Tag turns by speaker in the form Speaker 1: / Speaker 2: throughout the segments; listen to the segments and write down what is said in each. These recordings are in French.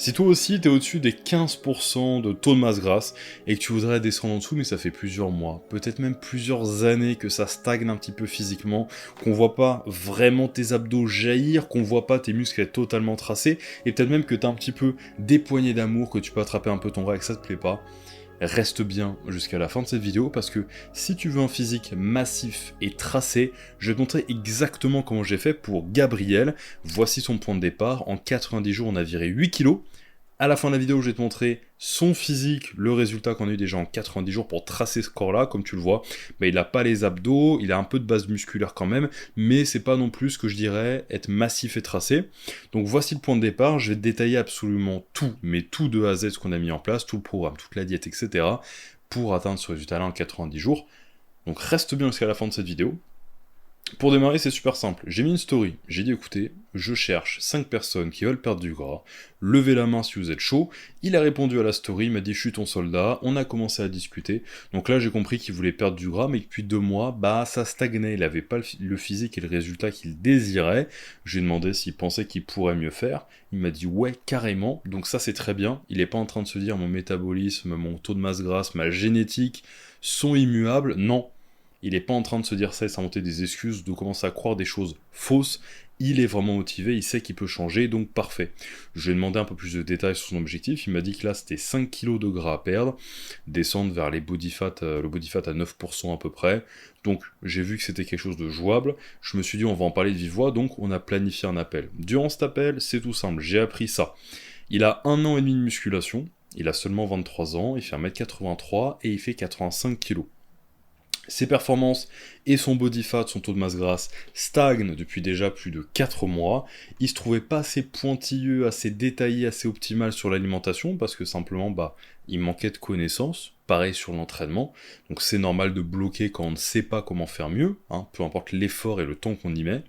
Speaker 1: Si toi aussi t'es au-dessus des 15% de taux de masse grasse et que tu voudrais descendre en dessous, mais ça fait plusieurs mois, peut-être même plusieurs années que ça stagne un petit peu physiquement, qu'on voit pas vraiment tes abdos jaillir, qu'on voit pas tes muscles être totalement tracés, et peut-être même que t'as un petit peu des poignées d'amour, que tu peux attraper un peu ton bras et que ça te plaît pas, reste bien jusqu'à la fin de cette vidéo parce que si tu veux un physique massif et tracé, je vais te montrer exactement comment j'ai fait pour Gabriel. Voici son point de départ. En 90 jours, on a viré 8 kilos. À la fin de la vidéo, je vais te montrer son physique, le résultat qu'on a eu déjà en 90 jours pour tracer ce corps-là. Comme tu le vois, il n'a pas les abdos, il a un peu de base musculaire quand même, mais c'est pas non plus ce que je dirais être massif et tracé. Donc voici le point de départ, je vais te détailler absolument tout, mais tout de A à Z ce qu'on a mis en place, tout le programme, toute la diète, etc. pour atteindre ce résultat-là en 90 jours. Donc reste bien jusqu'à la fin de cette vidéo. Pour démarrer, c'est super simple. J'ai mis une story, j'ai dit écoutez, je cherche 5 personnes qui veulent perdre du gras, levez la main si vous êtes chaud. Il a répondu à la story, il m'a dit je suis ton soldat, on a commencé à discuter. Donc là j'ai compris qu'il voulait perdre du gras, mais que depuis 2 mois, ça stagnait, il avait pas le physique et le résultat qu'il désirait. Je lui ai demandé s'il pensait qu'il pourrait mieux faire. Il m'a dit ouais, carrément, donc ça c'est très bien. Il n'est pas en train de se dire mon métabolisme, mon taux de masse grasse, ma génétique sont immuables, non. Il n'est pas en train de se dire ça et s'inventer des excuses, de commencer à croire des choses fausses. Il est vraiment motivé, il sait qu'il peut changer, donc parfait. Je lui ai demandé un peu plus de détails sur son objectif. Il m'a dit que là, c'était 5 kg de gras à perdre, descendre vers les body fat, le body fat à 9% à peu près. Donc, j'ai vu que c'était quelque chose de jouable. Je me suis dit, on va en parler de vive voix, donc on a planifié un appel. Durant cet appel, c'est tout simple, j'ai appris ça. Il a 1 an et demi de musculation, il a seulement 23 ans, il fait 1m83 et il fait 85 kg. Ses performances et son body fat, son taux de masse grasse, stagnent depuis déjà plus de 4 mois. Il se trouvait pas assez pointilleux, assez détaillé, assez optimal sur l'alimentation, parce que simplement, il manquait de connaissances. Pareil sur l'entraînement. Donc c'est normal de bloquer quand on ne sait pas comment faire mieux, peu importe l'effort et le temps qu'on y met.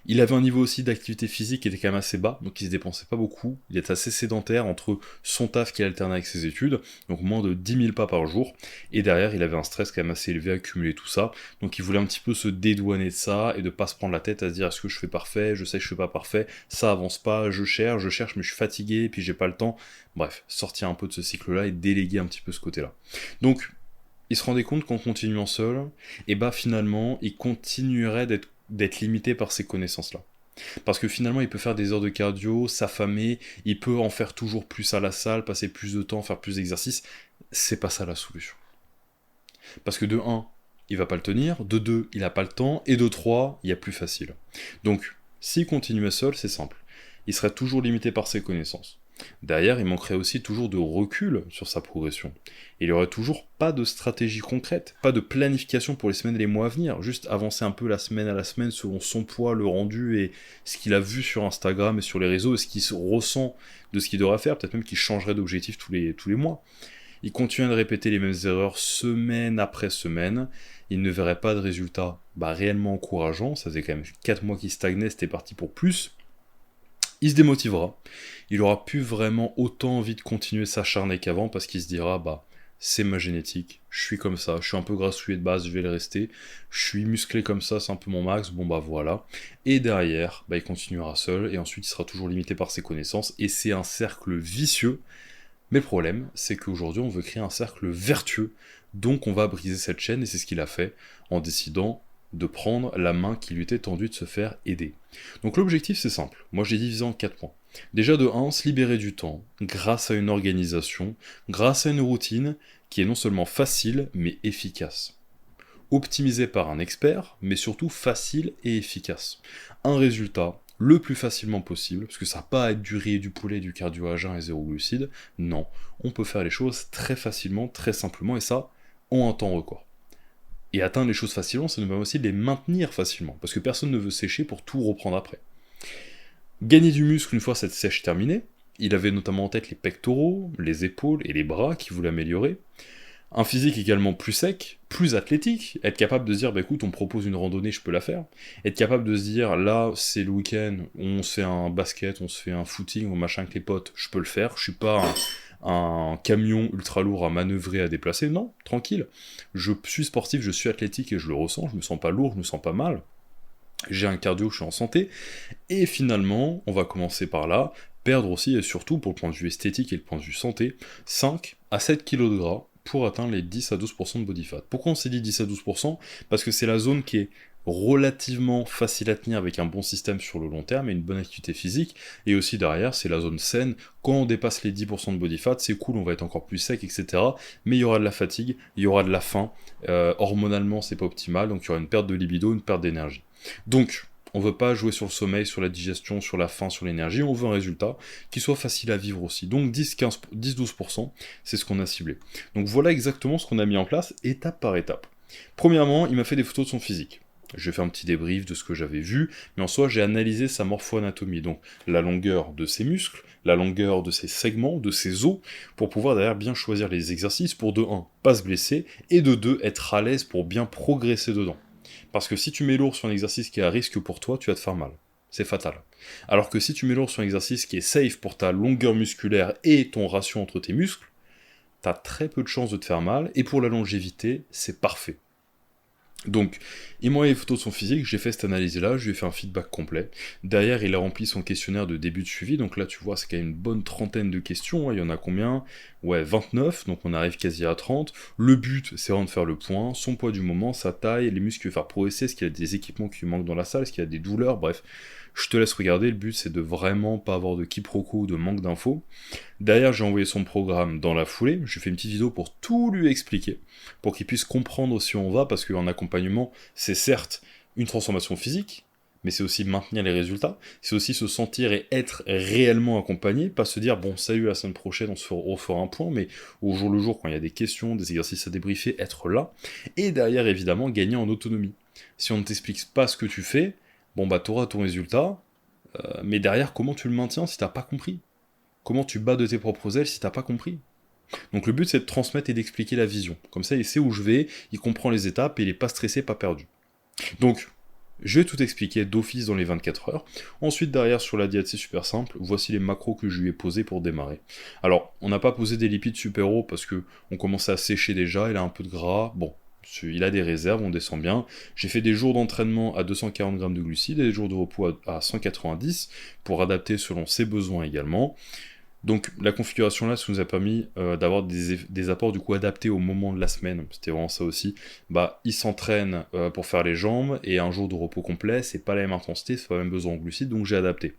Speaker 1: Il avait un niveau aussi d'activité physique qui était quand même assez bas, donc il se dépensait pas beaucoup. Il est assez sédentaire entre son taf qui alternait avec ses études, donc moins de 10 000 pas par jour. Et derrière, il avait un stress quand même assez élevé, accumulé tout ça. Donc il voulait un petit peu se dédouaner de ça et de pas se prendre la tête à se dire est-ce que je fais parfait, je sais que je fais pas parfait, ça avance pas, je cherche, mais je suis fatigué, puis j'ai pas le temps. Bref, sortir un peu de ce cycle-là et déléguer un petit peu ce côté-là. Donc, il se rendait compte qu'en continuant seul, et finalement, il continuerait d'être limité par ces connaissances-là. Parce que finalement, il peut faire des heures de cardio, s'affamer, il peut en faire toujours plus à la salle, passer plus de temps, faire plus d'exercices. C'est pas ça la solution. Parce que de 1, il va pas le tenir, de 2, il a pas le temps, et de 3, il y a plus facile. Donc, s'il continuait seul, c'est simple. Il serait toujours limité par ses connaissances. Derrière, il manquerait aussi toujours de recul sur sa progression. Il n'y aurait toujours pas de stratégie concrète, pas de planification pour les semaines et les mois à venir, juste avancer un peu la semaine à la semaine selon son poids, le rendu et ce qu'il a vu sur Instagram et sur les réseaux et ce qu'il ressent de ce qu'il devrait faire, peut-être même qu'il changerait d'objectif tous les mois. Il continuerait de répéter les mêmes erreurs semaine après semaine, il ne verrait pas de résultats réellement encourageants, ça faisait quand même 4 mois qu'il stagnait, c'était parti pour plus. Il se démotivera, il aura plus vraiment autant envie de continuer s'acharner qu'avant parce qu'il se dira c'est ma génétique, je suis comme ça, je suis un peu grassouillet de base, je vais le rester, je suis musclé comme ça, c'est un peu mon max, voilà. Et derrière, il continuera seul et ensuite il sera toujours limité par ses connaissances et c'est un cercle vicieux. Mais le problème, c'est qu'aujourd'hui on veut créer un cercle vertueux, donc on va briser cette chaîne et c'est ce qu'il a fait en décidant de prendre la main qui lui était tendue, de se faire aider. Donc l'objectif c'est simple, moi j'ai divisé en 4 points. Déjà de 1, se libérer du temps, grâce à une organisation, grâce à une routine qui est non seulement facile, mais efficace. Optimisée par un expert, mais surtout facile et efficace. Un résultat le plus facilement possible, parce que ça n'a pas à être du riz et du poulet, du cardio à jeun et zéro glucide, non, on peut faire les choses très facilement, très simplement, et ça, en un temps record. Et atteindre les choses facilement, ça nous permet aussi de les maintenir facilement, parce que personne ne veut sécher pour tout reprendre après. Gagner du muscle une fois cette sèche terminée, il avait notamment en tête les pectoraux, les épaules et les bras qu'il voulait améliorer. Un physique également plus sec, plus athlétique, être capable de se dire écoute, on me propose une randonnée, je peux la faire. Être capable de se dire là, c'est le week-end, on se fait un basket, on se fait un footing, ou machin avec les potes, je peux le faire, je suis pas un camion ultra lourd à manœuvrer, à déplacer, non, tranquille. Je suis sportif, je suis athlétique et je le ressens, je me sens pas lourd, je me sens pas mal. J'ai un cardio, je suis en santé. Et finalement, on va commencer par là, perdre aussi, et surtout pour le point de vue esthétique et le point de vue santé, 5 à 7 kg de gras pour atteindre les 10 à 12% de body fat. Pourquoi on s'est dit 10 à 12%? Parce que c'est la zone qui est relativement facile à tenir avec un bon système sur le long terme et une bonne activité physique, et aussi derrière c'est la zone saine. Quand on dépasse les 10% de body fat, c'est cool, on va être encore plus sec, etc. Mais il y aura de la fatigue, il y aura de la faim, hormonalement c'est pas optimal, donc il y aura une perte de libido, une perte d'énergie. Donc on veut pas jouer sur le sommeil, sur la digestion, sur la faim, sur l'énergie, on veut un résultat qui soit facile à vivre aussi. Donc 10-12%, c'est ce qu'on a ciblé. Donc voilà exactement ce qu'on a mis en place, étape par étape. Premièrement, il m'a fait des photos de son physique. Je vais faire un petit débrief de ce que j'avais vu, mais en soi, j'ai analysé sa morpho-anatomie, donc la longueur de ses muscles, la longueur de ses segments, de ses os, pour pouvoir derrière bien choisir les exercices pour de 1, pas se blesser, et de 2, être à l'aise pour bien progresser dedans. Parce que si tu mets lourd sur un exercice qui est à risque pour toi, tu vas te faire mal. C'est fatal. Alors que si tu mets lourd sur un exercice qui est safe pour ta longueur musculaire et ton ratio entre tes muscles, t'as très peu de chances de te faire mal, et pour la longévité, c'est parfait. Donc, il m'a envoyé les photos de son physique, j'ai fait cette analyse-là, je lui ai fait un feedback complet. Derrière, il a rempli son questionnaire de début de suivi, donc là, tu vois, c'est quand même une bonne trentaine de questions, hein. Il y en a combien? Ouais, 29, donc on arrive quasi à 30. Le but, c'est vraiment de faire le point, son poids du moment, sa taille, les muscles qu'il veut faire progresser, est-ce qu'il y a des équipements qui lui manquent dans la salle, est-ce qu'il y a des douleurs, bref. Je te laisse regarder, le but, c'est de vraiment pas avoir de quiproquo ou de manque d'infos. Derrière, j'ai envoyé son programme dans la foulée, j'ai fait une petite vidéo pour tout lui expliquer, pour qu'il puisse comprendre si on va, parce qu'en accompagnement, c'est certes une transformation physique, mais c'est aussi maintenir les résultats, c'est aussi se sentir et être réellement accompagné, pas se dire, bon, salut, la semaine prochaine, on fera un point, mais au jour le jour, quand il y a des questions, des exercices à débriefer, être là, et derrière, évidemment, gagner en autonomie. Si on ne t'explique pas ce que tu fais, bon, bah, t'auras ton résultat, mais derrière, comment tu le maintiens si t'as pas compris? Comment tu bats de tes propres ailes si t'as pas compris? Donc le but c'est de transmettre et d'expliquer la vision. Comme ça il sait où je vais, il comprend les étapes et il est pas stressé, pas perdu. Donc je vais tout expliquer d'office dans les 24 heures. Ensuite derrière sur la diète c'est super simple, voici les macros que je lui ai posés pour démarrer. Alors on n'a pas posé des lipides super hauts parce que on commençait à sécher déjà, il a un peu de gras, bon. Il a des réserves, on descend bien. J'ai fait des jours d'entraînement à 240 grammes de glucides et des jours de repos à 190 pour adapter selon ses besoins également. Donc la configuration là, ça nous a permis d'avoir des apports du coup adaptés au moment de la semaine. C'était vraiment ça aussi. Bah, il s'entraîne pour faire les jambes et un jour de repos complet, c'est pas la même intensité, c'est pas le même besoin en glucides, donc j'ai adapté.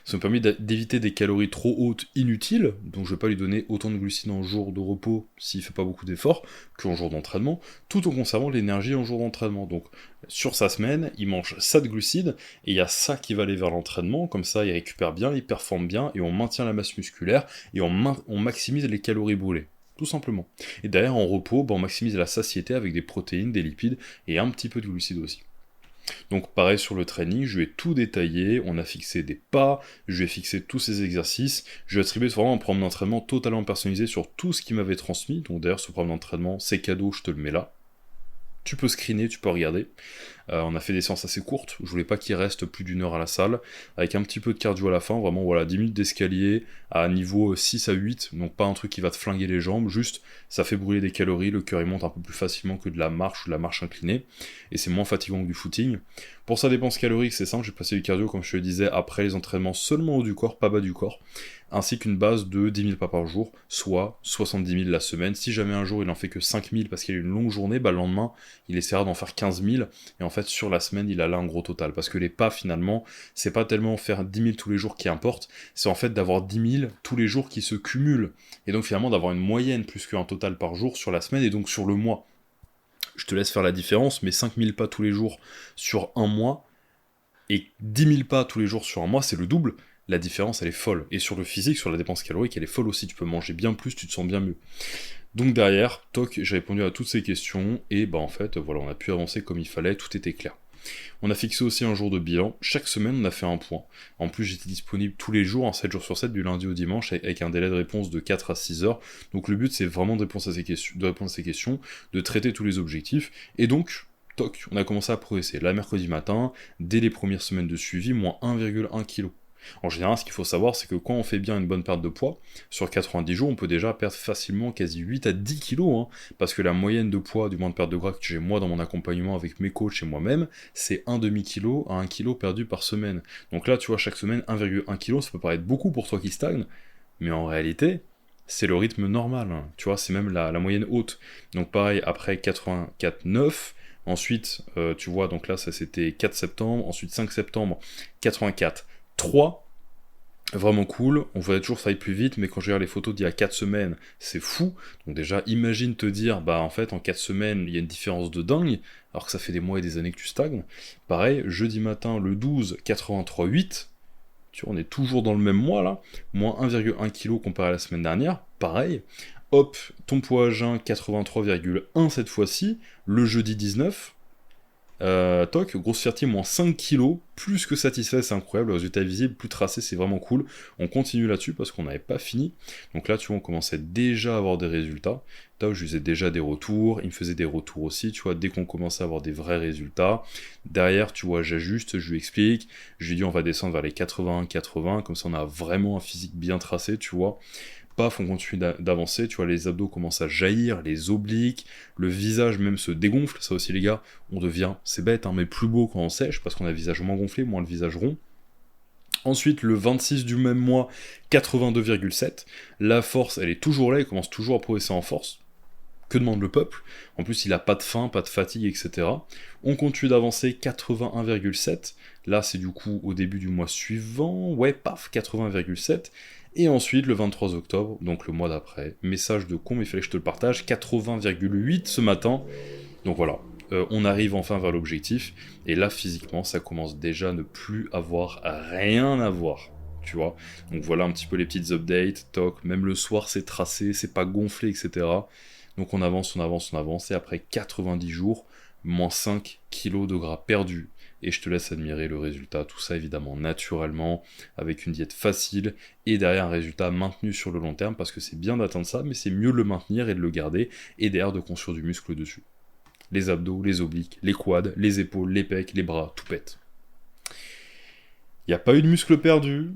Speaker 1: Ça m'a permis d'éviter des calories trop hautes inutiles, donc je vais pas lui donner autant de glucides en jour de repos s'il fait pas beaucoup d'efforts qu'en jour d'entraînement, tout en conservant l'énergie en jour d'entraînement. Donc sur sa semaine, il mange ça de glucides, et il y a ça qui va aller vers l'entraînement, comme ça il récupère bien, il performe bien, et on maintient la masse musculaire, et on maximise les calories brûlées. Tout simplement. Et derrière, en repos, on maximise la satiété avec des protéines, des lipides, et un petit peu de glucides aussi. Donc pareil sur le training, je lui ai tout détaillé, on a fixé des pas, je lui ai fixé tous ses exercices, je lui ai attribué vraiment un programme d'entraînement totalement personnalisé sur tout ce qu'il m'avait transmis, donc d'ailleurs ce programme d'entraînement, c'est cadeau, je te le mets là. Tu peux screener, tu peux regarder. On a fait des séances assez courtes, je voulais pas qu'il reste plus d'une heure à la salle, avec un petit peu de cardio à la fin, vraiment voilà, 10 minutes d'escalier à niveau 6 à 8, donc pas un truc qui va te flinguer les jambes, juste ça fait brûler des calories, le cœur il monte un peu plus facilement que de la marche ou de la marche inclinée, et c'est moins fatigant que du footing. Pour sa dépense calorique, c'est simple, j'ai passé du cardio, comme je te le disais, après les entraînements seulement haut du corps, pas bas du corps, ainsi qu'une base de 10 000 pas par jour, soit 70 000 la semaine. Si jamais un jour il en fait que 5 000 parce qu'il a une longue journée, bah le lendemain il essaiera d'en faire 15 000, et en fait sur la semaine il a là un gros total, parce que les pas finalement, c'est pas tellement faire 10 000 tous les jours qui importe, c'est en fait d'avoir 10 000 tous les jours qui se cumulent, et donc finalement d'avoir une moyenne plus qu'un total par jour sur la semaine, et donc sur le mois. Je te laisse faire la différence, mais 5 000 pas tous les jours sur un mois, et 10 000 pas tous les jours sur un mois, c'est le double. La différence, elle est folle. Et sur le physique, sur la dépense calorique, elle est folle aussi. Tu peux manger bien plus, tu te sens bien mieux. Donc derrière, toc, j'ai répondu à toutes ces questions, et bah en fait, voilà, on a pu avancer comme il fallait, tout était clair. On a fixé aussi un jour de bilan. Chaque semaine, on a fait un point. En plus, j'étais disponible tous les jours, 7 jours sur 7, du lundi au dimanche, avec un délai de réponse de 4 à 6 heures. Donc le but, c'est vraiment de répondre à ces questions, de traiter tous les objectifs. Et donc, toc, on a commencé à progresser. Là, mercredi matin, dès les premières semaines de suivi, moins 1,1 kg. En général, ce qu'il faut savoir, c'est que quand on fait bien une bonne perte de poids, sur 90 jours, on peut déjà perdre facilement quasi 8 à 10 kilos, hein, parce que la moyenne de poids du moins de perte de gras que j'ai moi dans mon accompagnement avec mes coachs et moi-même, c'est 1 demi-kilo à 1 kilo perdu par semaine. Donc là, tu vois, chaque semaine, 1,1 kg, ça peut paraître beaucoup pour toi qui stagne, mais en réalité, c'est le rythme normal, hein. Tu vois, c'est même la moyenne haute. Donc pareil, après 84,9, ensuite, tu vois, donc là, ça c'était 4 septembre, ensuite 5 septembre, 84,3, vraiment cool, on voulait toujours que ça aille plus vite, mais quand je regarde les photos d'il y a 4 semaines, c'est fou. Donc déjà, imagine te dire, bah en fait, en 4 semaines, il y a une différence de dingue, alors que ça fait des mois et des années que tu stagnes. Pareil, jeudi matin, le 12, 83,8, tu vois, on est toujours dans le même mois là, moins 1,1 kg comparé à la semaine dernière, pareil. Hop, ton poids à jeun, 83,1 cette fois-ci, le jeudi 19. Toc, grosse fierté, moins 5 kilos, plus que satisfait, c'est incroyable, le résultat est visible, plus tracé, c'est vraiment cool. On continue là-dessus parce qu'on n'avait pas fini. Donc là, tu vois, on commençait déjà à avoir des résultats. Toc, je lui faisais déjà des retours, il me faisait des retours aussi, tu vois, dès qu'on commençait à avoir des vrais résultats. Derrière, tu vois, j'ajuste, je lui explique, je lui dis on va descendre vers les 81-80, comme ça on a vraiment un physique bien tracé, tu vois. Paf, on continue d'avancer, tu vois, les abdos commencent à jaillir, les obliques, le visage même se dégonfle, ça aussi les gars, on devient, c'est bête, hein, mais plus beau quand on sèche, parce qu'on a le visage moins gonflé, moins le visage rond. Ensuite, le 26 du même mois, 82,7, la force, elle est toujours là, il commence toujours à progresser en force. Que demande le peuple? En plus, il a pas de faim, pas de fatigue, etc. On continue d'avancer, 81,7. Là, c'est du coup au début du mois suivant. Ouais, paf, 80,7. Et ensuite, le 23 octobre, donc le mois d'après, message de con, mais il fallait que je te le partage, 80,8 ce matin. Donc voilà, on arrive enfin vers l'objectif. Et là, physiquement, ça commence déjà à ne plus avoir rien à voir. Tu vois, donc voilà un petit peu les petites updates, toc, même le soir c'est tracé, c'est pas gonflé, etc. Donc on avance, on avance, on avance, et après 90 jours, moins 5 kilos de gras perdus. Et je te laisse admirer le résultat, tout ça évidemment naturellement, avec une diète facile, et derrière un résultat maintenu sur le long terme, parce que c'est bien d'atteindre ça, mais c'est mieux de le maintenir et de le garder, et derrière de construire du muscle dessus. Les abdos, les obliques, les quads, les épaules, les pecs, les bras, tout pète. Il n'y a pas eu de muscle perdu,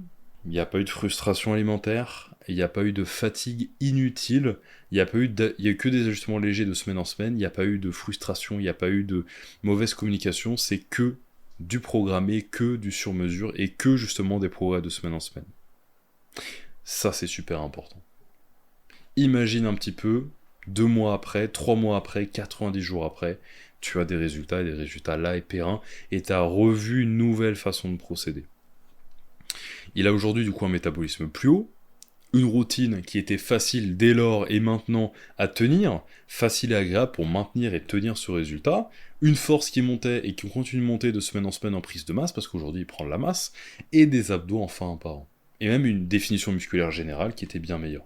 Speaker 1: il n'y a pas eu de frustration alimentaire, il n'y a pas eu de fatigue inutile, il n'y a eu que des ajustements légers de semaine en semaine, il n'y a pas eu de frustration, il n'y a pas eu de mauvaise communication, c'est que du programmé, que du sur-mesure, et que justement des progrès de semaine en semaine. Ça, c'est super important. Imagine un petit peu, 2 mois après, 3 mois après, 90 jours après, tu as des résultats, et des résultats là et périn, et tu as revu une nouvelle façon de procéder. Il a aujourd'hui du coup un métabolisme plus haut, une routine qui était facile dès lors et maintenant à tenir, facile et agréable pour maintenir et tenir ce résultat, une force qui montait et qui continue de monter de semaine en semaine en prise de masse, parce qu'aujourd'hui il prend de la masse, et des abdos enfin apparents. Et même une définition musculaire générale qui était bien meilleure.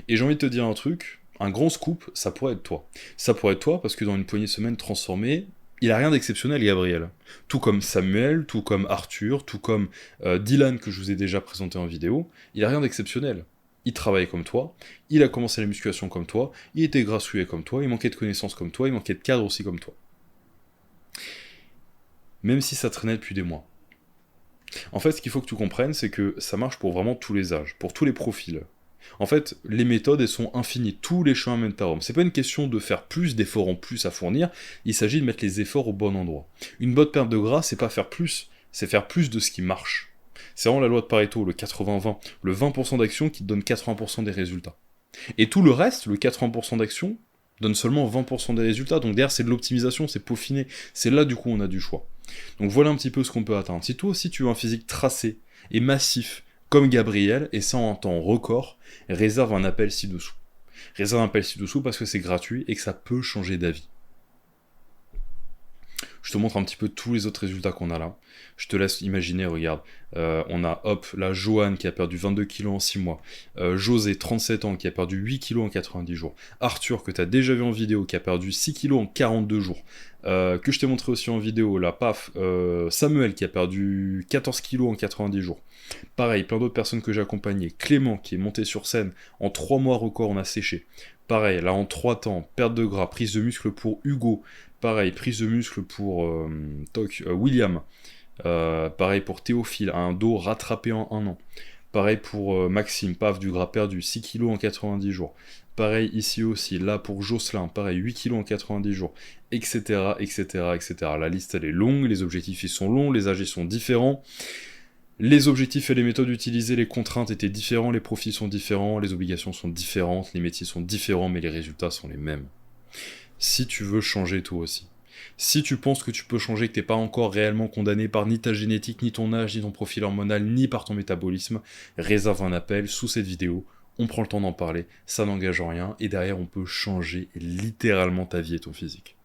Speaker 1: Et j'ai envie de te dire un truc, un grand scoop, ça pourrait être toi. Ça pourrait être toi parce que dans une poignée de semaines transformée, il a rien d'exceptionnel, Gabriel. Tout comme Samuel, tout comme Arthur, tout comme Dylan que je vous ai déjà présenté en vidéo, il a rien d'exceptionnel. Il travaillait comme toi, il a commencé la musculation comme toi, il était grassouillet comme toi, il manquait de connaissances comme toi, il manquait de cadre aussi comme toi. Même si ça traînait depuis des mois. En fait, ce qu'il faut que tu comprennes, c'est que ça marche pour vraiment tous les âges, pour tous les profils. En fait, les méthodes, elles sont infinies, tous les chemins mènent à Rome. C'est pas une question de faire plus, d'efforts en plus à fournir, il s'agit de mettre les efforts au bon endroit. Une bonne perte de gras, c'est pas faire plus, c'est faire plus de ce qui marche. C'est vraiment la loi de Pareto, le 80-20, le 20% d'action qui te donne 80% des résultats. Et tout le reste, le 80% d'action, donne seulement 20% des résultats, donc derrière c'est de l'optimisation, c'est peaufiné, c'est là du coup on a du choix. Donc voilà un petit peu ce qu'on peut atteindre. Si toi aussi tu veux un physique tracé et massif, comme Gabriel, et ça en temps record, réserve un appel ci-dessous. Réserve un appel ci-dessous parce que c'est gratuit et que ça peut changer d'avis. Je te montre un petit peu tous les autres résultats qu'on a là. Je te laisse imaginer, regarde. On a, hop, là, Johan qui a perdu 22 kilos en 6 mois. José, 37 ans, qui a perdu 8 kilos en 90 jours. Arthur, que tu as déjà vu en vidéo, qui a perdu 6 kilos en 42 jours. Que je t'ai montré aussi en vidéo, là, paf. Samuel, qui a perdu 14 kilos en 90 jours. Pareil, plein d'autres personnes que j'ai accompagnées. Clément, qui est monté sur scène. En 3 mois record, on a séché. Pareil, là, en 3 temps, perte de gras, prise de muscle pour Hugo. Pareil, prise de muscle pour William. Pareil pour Théophile, un dos rattrapé en 1 an. Pareil pour Maxime, paf, du gras perdu, 6 kilos en 90 jours. Pareil ici aussi, là pour Jocelyn, pareil, 8 kilos en 90 jours, etc., etc., etc. La liste, elle est longue, les objectifs, ils sont longs, les âges, ils sont différents. Les objectifs et les méthodes utilisées, les contraintes étaient différents, les profils sont différents, les obligations sont différentes, les métiers sont différents, mais les résultats sont les mêmes. Si tu veux changer toi aussi, si tu penses que tu peux changer, que t'es pas encore réellement condamné par ni ta génétique, ni ton âge, ni ton profil hormonal, ni par ton métabolisme, réserve un appel sous cette vidéo, on prend le temps d'en parler, ça n'engage en rien, et derrière on peut changer littéralement ta vie et ton physique.